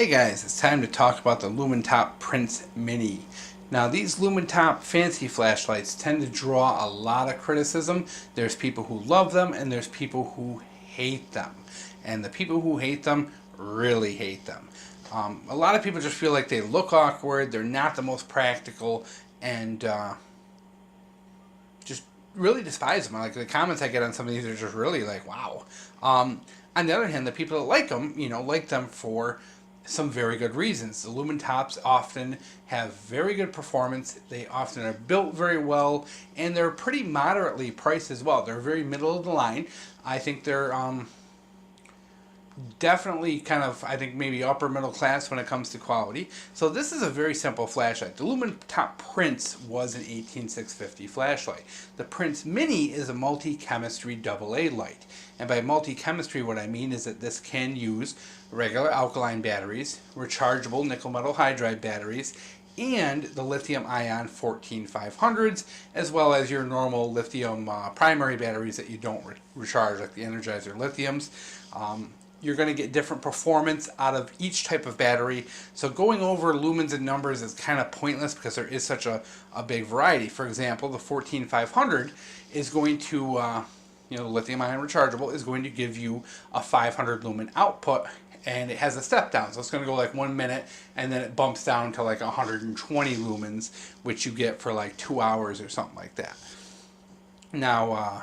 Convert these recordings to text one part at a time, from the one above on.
Hey guys, it's time to talk about the Lumintop Prince Mini. Now these Lumintop fancy flashlights tend to draw a lot of criticism. There's people who love them and there's people who hate them. And the people who hate them really hate them. A lot of people just feel like they look awkward, they're not the most practical, and just really despise them. Like the comments I get on some of these are just really like, wow. On the other hand, the people that like them, like them for some very good reasons. The Lumintops often have very good performance. They often are built very well, and they're pretty moderately priced as well. They're very middle of the line. I think they're definitely kind of, I think maybe upper middle class when it comes to quality. So this is a very simple flashlight. The Lumintop Prince was an 18650 flashlight. The Prince Mini is a multi-chemistry AA light. And by multi-chemistry, what I mean is that this can use regular alkaline batteries, rechargeable nickel metal hydride batteries, and the lithium ion 14500s, as well as your normal lithium primary batteries that you don't recharge, like the Energizer lithiums. You're going to get different performance out of each type of battery. So going over lumens and numbers is kind of pointless because there is such a big variety. For example, the 14500 is going to, the lithium ion rechargeable is going to give you a 500 lumen output, and it has a step down. So it's going to go like 1 minute, and then it bumps down to like 120 lumens, which you get for like 2 hours or something like that. Now,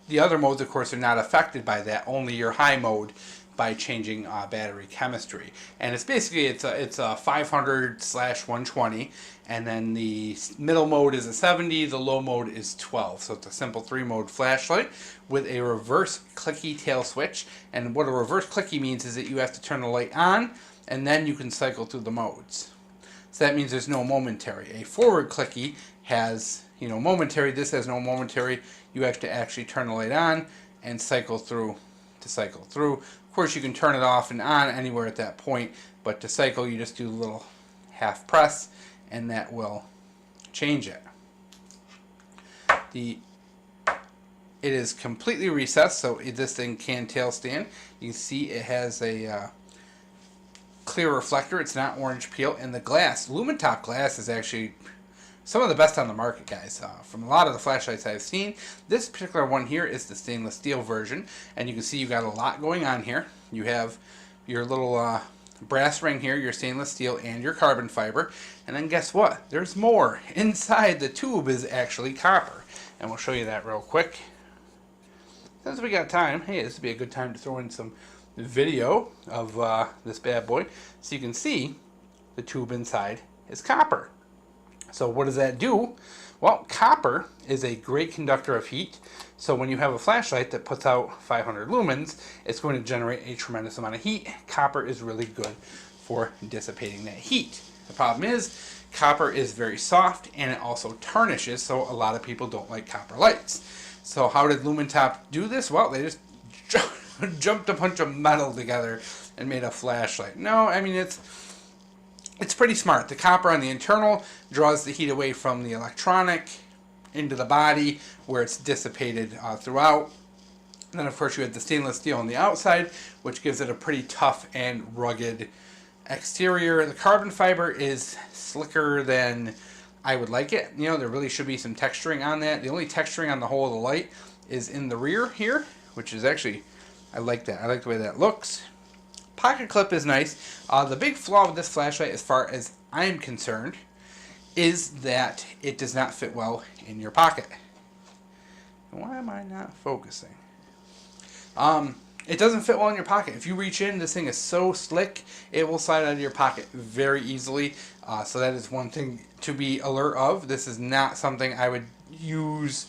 the other modes, of course, are not affected by that. Only your high mode by changing battery chemistry. And it's basically, it's a 500/120, and then the middle mode is a 70, the low mode is 12. So it's a simple 3-mode flashlight with a reverse clicky tail switch. And what a reverse clicky means is that you have to turn the light on, and then you can cycle through the modes. So that means there's no momentary. A forward clicky has, momentary. This has no momentary. You have to actually turn the light on and cycle through to cycle through. Of course, you can turn it off and on anywhere at that point, but to cycle, you just do a little half press, and that will change it. It is completely recessed, so this thing can tail stand. You can see it has a clear reflector. It's not orange peel, and the glass, Lumintop glass, is actually some of the best on the market, guys. From a lot of the flashlights I've seen, this particular one here is the stainless steel version, and you can see you got a lot going on here. You have your little brass ring here, your stainless steel, and your carbon fiber, and then guess what? There's more. Inside the tube is actually copper, and we'll show you that real quick. Since we got time, hey, this would be a good time to throw in some video of this bad boy, so you can see the tube inside is copper. So what does that do? Well, copper is a great conductor of heat. So when you have a flashlight that puts out 500 lumens, it's going to generate a tremendous amount of heat. Copper is really good for dissipating that heat. The problem is, copper is very soft and it also tarnishes, so a lot of people don't like copper lights. So how did Lumintop do this? Well, they just jumped a bunch of metal together and made a flashlight. No, I mean, it's pretty smart. The copper on the internal draws the heat away from the electronic into the body where it's dissipated throughout. And then of course you have the stainless steel on the outside, which gives it a pretty tough and rugged exterior. The carbon fiber is slicker than I would like it. There really should be some texturing on that. The only texturing on the whole of the light is in the rear here, which is actually, I like that. I like the way that looks. Pocket clip is nice. The big flaw with this flashlight, as far as I'm concerned, is that it does not fit well in your pocket. Why am I not focusing? It doesn't fit well in your pocket. If you reach in, this thing is so slick, it will slide out of your pocket very easily. So that is one thing to be alert of. This is not something I would use,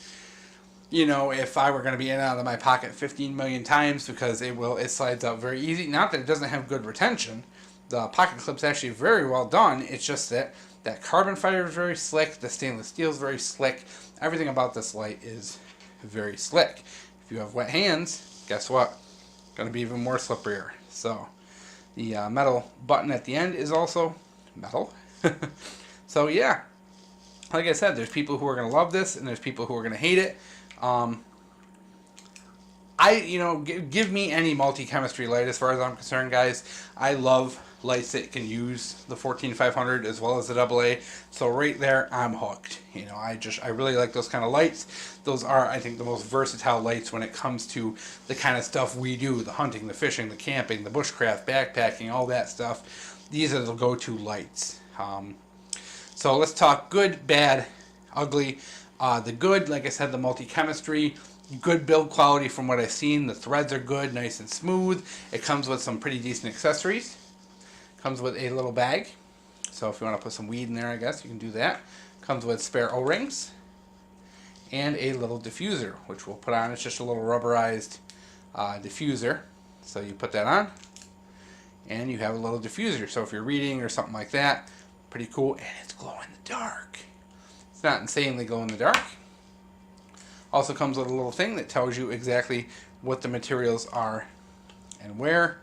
if I were going to be in and out of my pocket 15 million times, because it slides out very easy. Not that it doesn't have good retention. The pocket clip's actually very well done. It's just that carbon fiber is very slick. The stainless steel is very slick. Everything about this light is very slick. If you have wet hands, guess what? Going to be even more slipperier. So the metal button at the end is also metal. So yeah, like I said, there's people who are going to love this and there's people who are going to hate it. Give me any multi-chemistry light as far as I'm concerned, guys. I love lights that can use the 14500 as well as the AA. So right there, I'm hooked. You know, I really like those kind of lights. Those are, I think, the most versatile lights when it comes to the kind of stuff we do: the hunting, the fishing, the camping, the bushcraft, backpacking, all that stuff. These are the go-to lights. So let's talk good, bad, ugly. The good, like I said, the multi-chemistry. Good build quality from what I've seen. The threads are good, nice and smooth. It comes with some pretty decent accessories. Comes with a little bag. So if you want to put some weed in there, I guess you can do that. Comes with spare O-rings. And a little diffuser, which we'll put on. It's just a little rubberized diffuser. So you put that on. And you have a little diffuser. So if you're reading or something like that, pretty cool. And it's glow in the dark. It's not insanely glow in the dark. Also comes with a little thing that tells you exactly what the materials are and where.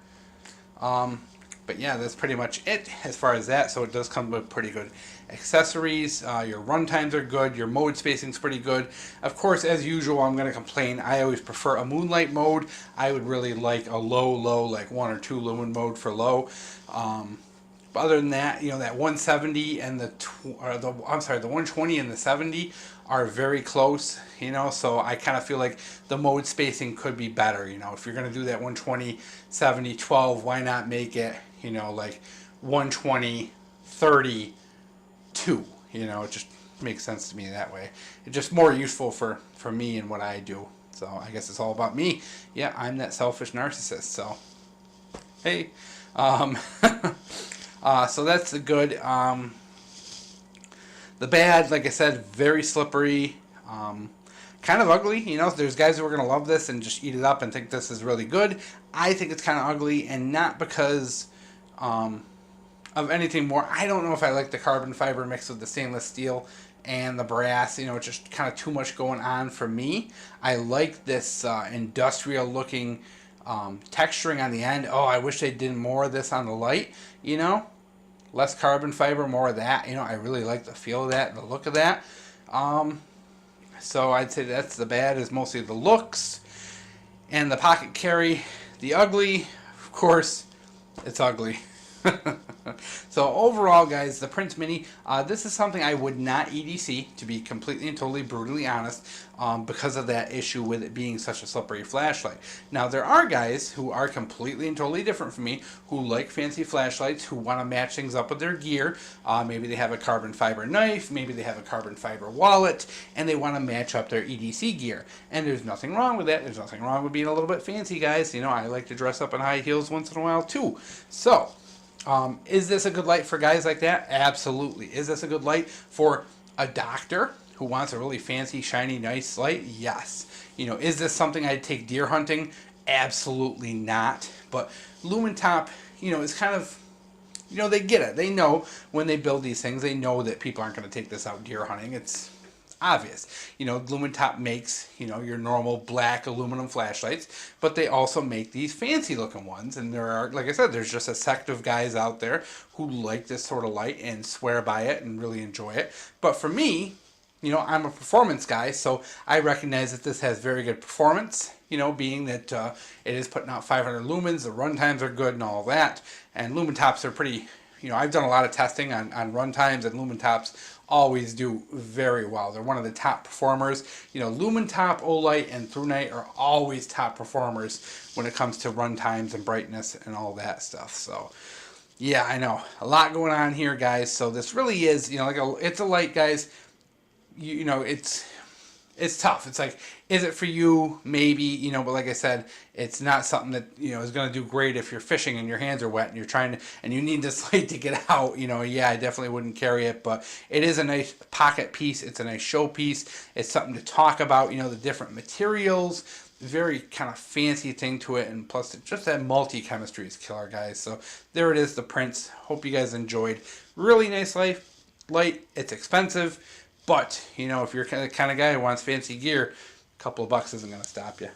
But yeah, that's pretty much it as far as that. So it does come with pretty good accessories. Your run times are good. Your mode spacing's pretty good. Of course, as usual, I'm going to complain. I always prefer a moonlight mode. I would really like a low, like 1 or 2 lumen mode for low. But other than that, you know, that 170 and the 120 and the 70 are very close, you know, so I kind of feel like the mode spacing could be better. You know, if you're going to do that 120, 70, 12, why not make it, you know, like 120, 30, 2, you know, it just makes sense to me that way. It's just more useful for me and what I do. So I guess it's all about me. Yeah, I'm that selfish narcissist, so hey. So that's the good. The bad, like I said, very slippery, kind of ugly. You know, there's guys who are going to love this and just eat it up and think this is really good. I think it's kind of ugly, and not because of anything more. I don't know if I like the carbon fiber mixed with the stainless steel and the brass. You know, it's just kind of too much going on for me. I like this industrial looking texturing on the end. Oh, I wish they did more of this on the light, you know. Less carbon fiber, more of that. You know, I really like the feel of that and the look of that. So I'd say that's the bad, is mostly the looks and the pocket carry. The ugly, of course, it's ugly. So overall, guys, the Prince Mini, this is something I would not EDC, to be completely and totally brutally honest, because of that issue with it being such a slippery flashlight. Now, there are guys who are completely and totally different from me, who like fancy flashlights, who want to match things up with their gear. Maybe they have a carbon fiber knife, maybe they have a carbon fiber wallet, and they want to match up their EDC gear. And there's nothing wrong with that. There's nothing wrong with being a little bit fancy, guys. You know, I like to dress up in high heels once in a while, too. So is this a good light for guys like that? Absolutely. Is this a good light for a doctor who wants a really fancy, shiny, nice light? Yes. You know, is this something I'd take deer hunting? Absolutely not. But Lumintop, you know, is kind of, you know, they get it. They know when they build these things, they know that people aren't going to take this out deer hunting. It's obvious. You know, Lumintop makes, you know, your normal black aluminum flashlights, but they also make these fancy looking ones. And there are, like I said, there's just a sect of guys out there who like this sort of light and swear by it and really enjoy it. But for me, you know, I'm a performance guy, so I recognize that this has very good performance, you know, being that it is putting out 500 lumens, the run times are good and all that. And Lumintops are pretty, you know, I've done a lot of testing on run times, and Lumintops always do very well. They're one of the top performers. You know, Lumintop, Olight, and ThruNite are always top performers when it comes to run times and brightness and all that stuff. So, yeah, I know. A lot going on here, guys. So this really is, you know, like it's a light, guys. You know, it's tough. It's like, is it for you? Maybe, you know, but like I said, it's not something that, you know, is going to do great if you're fishing and your hands are wet and you're trying to, and you need this light to get out. You know, yeah, I definitely wouldn't carry it, but it is a nice pocket piece. It's a nice show piece. It's something to talk about, you know, the different materials, very kind of fancy thing to it, and plus just that multi-chemistry is killer, guys. So there it is, the Prince. Hope you guys enjoyed. Really nice light. It's expensive. But, you know, if you're the kind of guy who wants fancy gear, a couple of bucks isn't going to stop you.